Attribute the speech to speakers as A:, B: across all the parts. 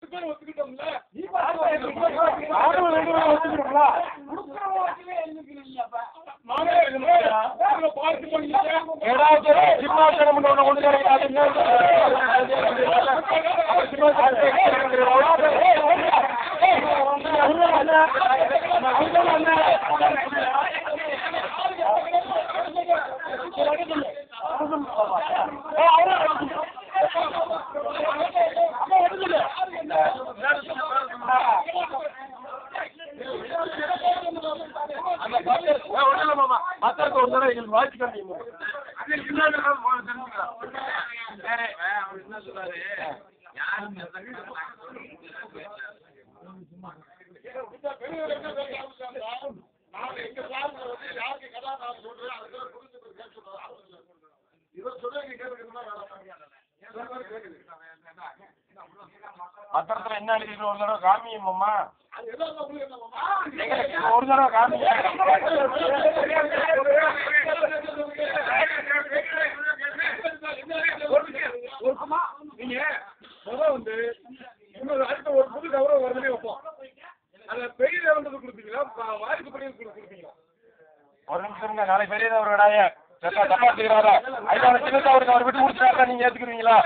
A: ஒத்துக்கிட்டோம்ல பத்திரத்துல என்ன எழுதிட்டு ஒரு தடவை காமியம்மா ஒரு தடவை காமிய நீங்க வந்து இன்னொரு அடுத்த ஒரு புது கௌரவம் வருதுன்னே வைப்போம். அதை பெரிய லெவலுக்கு கொடுப்பீங்களா வாரிசு படி கொடுப்பீங்களா? ஒரு நிமிஷம் இருங்க. நாளை பெரியதவர் விடாய தப்பா செய்யறாரா சின்னத்தவருக்கு அவர் விட்டு கொடுத்துறாரா நீங்க ஏத்துக்குவீங்களா?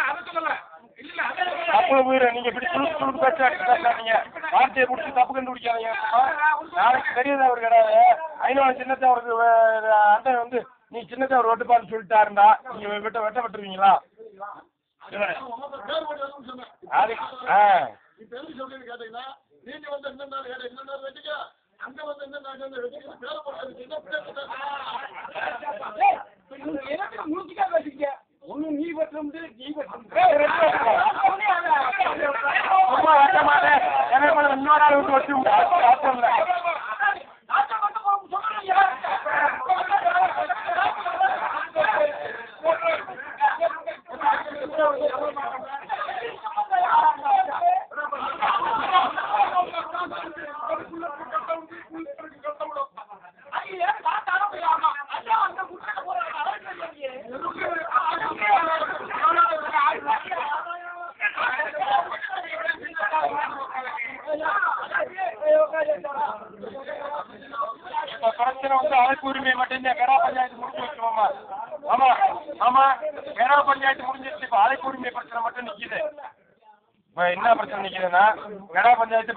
A: தப்பு போயிரு. நீங்க இப்படி சுழுக்கு பேசாதீங்க. வார்த்தையை பிடிச்சி தப்பு கண்டுபிடிக்காதீங்க. நாளைக்கு பெரியதவர் கிடையாது. ஐநூறு சின்னத்தவருக்கு அண்ணன் வந்து நீ சின்னத்தவர் வெட்டுப்பான்னு சொல்லிட்டாருந்தா நீங்க வெட்டப்பட்டுருவீங்களா? ஒண்ணு நீ வெட்ட முடியாது நீ இன்னொரு ஆள் விட்டு வச்சு பிரச்சனை வந்து அழைப்பு உரிமை மட்டும் கரா பஞ்சாயத்து முடிஞ்சு வச்சுக்கோமா. ஆமா ஆமா கரா பஞ்சாயத்து முடிஞ்சிருச்சு. இப்ப அழைப்பு உரிமை பிரச்சனை மட்டும் நிக்குது. இப்ப என்ன பிரச்சனை நிக்குதுன்னா கரா பஞ்சாயத்து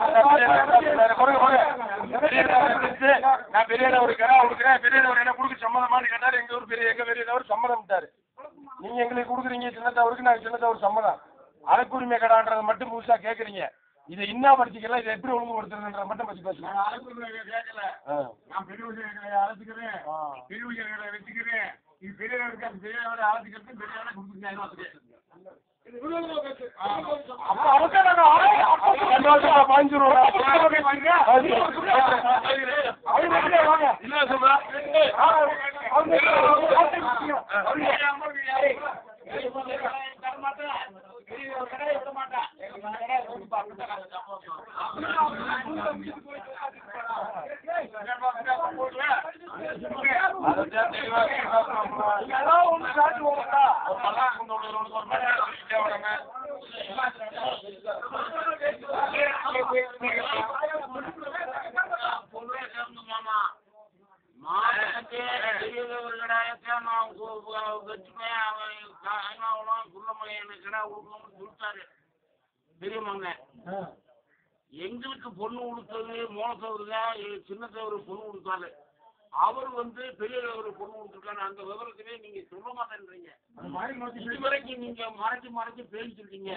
A: நான் பெரியதவர் கரா கொடுக்குறேன். பெரியதவர் என்ன கொடுக்க சம்மதமானு கேட்டாரு. எங்க பெரியதவர் சம்மதம் விட்டாரு. நீங்க எங்களுக்கு கொடுக்குறீங்க சின்னத்தவருக்கு, நாங்க சின்னத்தவர் சம்மதம். அழைப்பு உரிமை கடான்றதை மட்டும் புதுசா கேட்குறீங்க. இதை என்ன படிச்சிக்கலாம், இதை எப்படி ஒழுங்குபடுத்துறதுன்ற மட்டும் பற்றி பேசுறேன். நான் பெரிய விஷயங்களை அழைச்சிக்கிறேன், பெரிய விஷயங்களை வச்சுக்கிறேன். இது பெரியவருக்கு அந்த பெரியவரை அழைச்சிக்கிறது பெரியவரை கொடுத்துருங்க. எங்களுக்கு பொண்ணு கொடுத்தது மோசவரு தான். சின்னத்தவரு பொண்ணு கொடுத்தாரு. அவர் வந்து பெரியவர் பொண்ணு கொடுத்துருக்காரு. அந்த விவரத்திலே நீங்க சொல்ல மாட்டேன்றீங்க. இதுவரைக்கும் நீங்க மறைச்சு பேசிருக்கீங்க.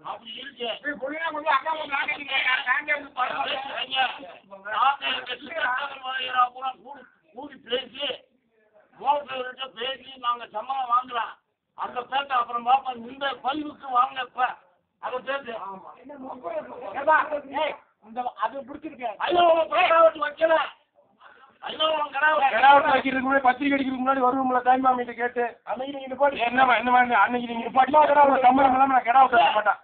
A: அப்படி இருக்கு கூடி பேசி மோசவர்கிட்ட பேசி நாங்க சம்மதம் வாங்கலாம். அந்த பேச அப்புறம் பார்ப்போம். இந்த பதிவுக்கு வாங்க இப்ப அதை பேசு. அது பிடிச்சிருக்கேன். வைக்கல வைக்கிறதுக்கு முன்னாடி பத்திரிகை அடிக்கிறதுக்கு முன்னாடி வருவோம்ல தாய்மாமிட்ட கேட்டு அன்னைக்கு நீங்க பாட்டு என்ன அன்னைக்கு நீங்க பாட்டு சம்மதம் இல்லாம நான் கிடாவை கட்ட மாட்டேன்.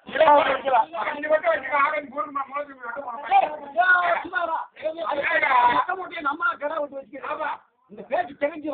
A: நம்ம கிடா விட்டு வச்சுக்கிறேன்.
B: இந்த பேச்சு தெரிஞ்சு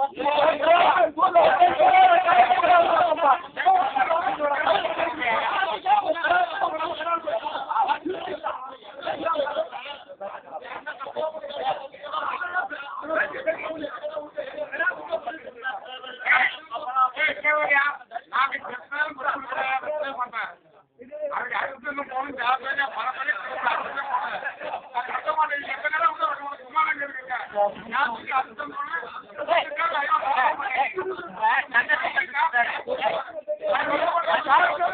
A: Hey!